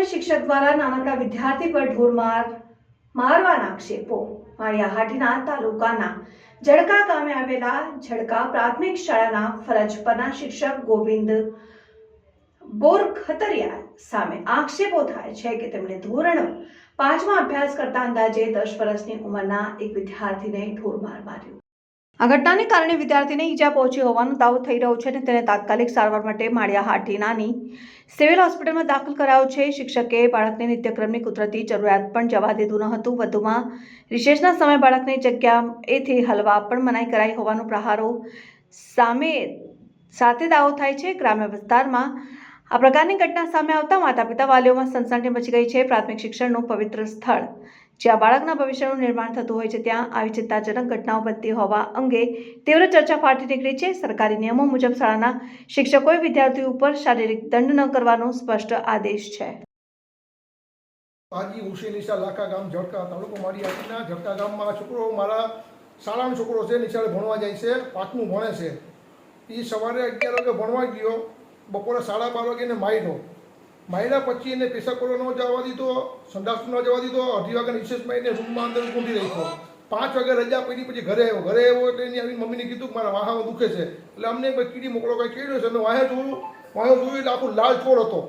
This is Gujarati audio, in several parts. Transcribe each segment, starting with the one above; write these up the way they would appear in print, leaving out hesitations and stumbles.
ગામે શિક્ષક દ્વારા નાનકડા વિદ્યાર્થી પર મારવાના આક્ષેપો। માળિયા હાટીના તાલુકાના ઝડકા ગામે આવેલા ઝડકા પ્રાથમિક શાળાના ફરજ પરના શિક્ષક ગોવિંદ બોરખતરિયા સામે આક્ષેપો થાય છે કે તેમણે ધોરણ 5માં અભ્યાસ કરતા અંદાજે 10 વર્ષની ઉંમરના એક વિદ્યાર્થીને ઢોરમાર માર્યો। આ ઘટનાને કારણે વિદ્યાર્થીને ઈજા પહોંચી હોવાનો દાવો થઈ રહ્યો છે અને તેને તાત્કાલિક સારવાર માટે માળિયા હાટીનાની સિવિલ હોસ્પિટલમાં દાખલ કરાયો છે। શિક્ષકે બાળકને નિત્યક્રમની કુદરતી જરૂરિયાત પણ જવા દીધું ન હતું। વધુમાં રિસેસના સમયે બાળકની જગ્યાએથી હલવા પણ મનાઈ કરાઈ હોવાનો પ્રહારો સાથે દાવો થાય છે। ગ્રામ્ય વિસ્તારમાં આ પ્રકારની ઘટના સામે આવતા માતા પિતા વાલીઓમાં સનસનાટી મચી ગઈ છે। પ્રાથમિક શિક્ષણનું પવિત્ર સ્થળ જ્યાં બાળકના ભવિષ્યનું નિર્માણ થતું હોય છે ત્યાં આવી ચિંતાજનક ઘટનાઓ બનતી હોવા અંગે તીવ્ર ચર્ચા ફાટી નીકળી છે। સરકારી નિયમો મુજબ શાળાના શિક્ષકોએ વિદ્યાર્થીઓ ઉપર શારીરિક દંડ ન કરવાનો સ્પષ્ટ આદેશ છે। હાજી હુસેન ઈસા લાખા ગામ ઝડકા તાલુકો માળિયા હાટીના ઝડકા ગામમાં છોકરો મારા શાળાનો છોકરો છે, નિશાળે ભણવા જાય છે, 5મું ભણે છે। એ સવારે 11 વાગે ભણવા ગયો, બપોરે 12:30 વાગે એને માર્યા પછી એને પેશાબ કરવા ન જવા દીધો, સંડાસ ન જવા દીધો। 2:30 વાગે રિસેસમાં એને રૂમમાં અંદર ઊંઘી રાખ્યો। 5 વાગે રજા પડી પછી ઘરે આવ્યો એટલે એની આવીને મમ્મીને કીધું કે મારા વાહામાં દુખે છે, એટલે અમને કીડી મોકલો કંઈ કીડ્યો છે। અમે વાહે જોયું એટલે આખું લાલ ચોળ હતો।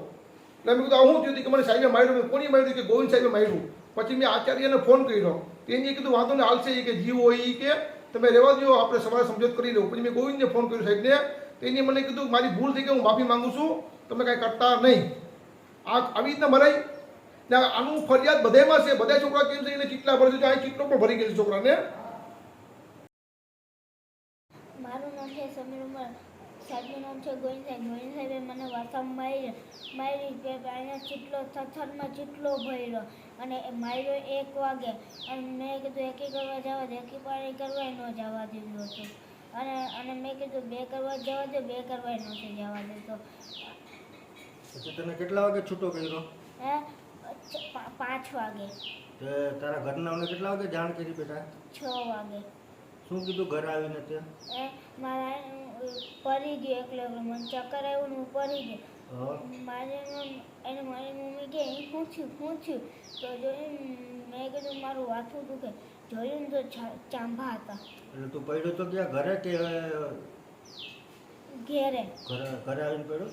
એટલે મેં કીધું હું થયું કે મને સાહેબે માર્યું, કોની માર્યું કે ગોવિંદ સાહેબે માર્યું। પછી મેં આચાર્યને ફોન કર્યો, તેને કીધું વાંધો ને હાલશે કે જીવ હોય એ કે તમે રહેવા દો, આપણે સવારે સમજોત કરી લઉં। પછી મેં ગોવિંદને ફોન કર્યો સાહેબને, તેને મને કીધું મારી ભૂલ થઈ ગઈ, હું માફી માંગુ છું, તમે કાંઈ કરતા નહીં। આવી રીતના મરાય ને આનું ફરિયાદ બધામાં છે। બધા છોકરા કેમ છે એને ચીટલા ભરે છે, આ ચીટલો પણ ભરી ગયો છે છોકરાને। મારું નામ છે સમીર ઉમર, સાહેબનું નામ છે ગોવિંદ સાહેબ। ગોવિંદ સાહેબે મને વાસામાં મારી એને ચીટલો થથરમાં ચીટલો ભર્યો અને માર્યો 1 વાગે અને મેં કીધું એકી કરવા જવા દે, એકી પાણી કરવા ન જવા દીધું હતું અને મેં કીધું 2 કરવા જવા દે, 2 કરવા નહોતું જવા દેતો। પછી તને કેટલા વાગે છૂટો કર્યો? 5 વાગે। તે તારા ઘરનાઓને કેટલા વાગે જાણ કરી બેટા? 6 વાગે। શું કીધું ઘરે આવીને તે? મારા પડી ગયો એકલો, મને ચક્કર આવ્યું ને હું પડી ગયો। મારી મમ્મી કે શું થયું તો જોયું, મેં કીધું મારું માથું દુખે, જોયું ને તો ચાંભા હતા। એટલે તું પડ્યો તો ક્યાં, ઘરે કે ઘેરે? ઘરે આવીને પડ્યો?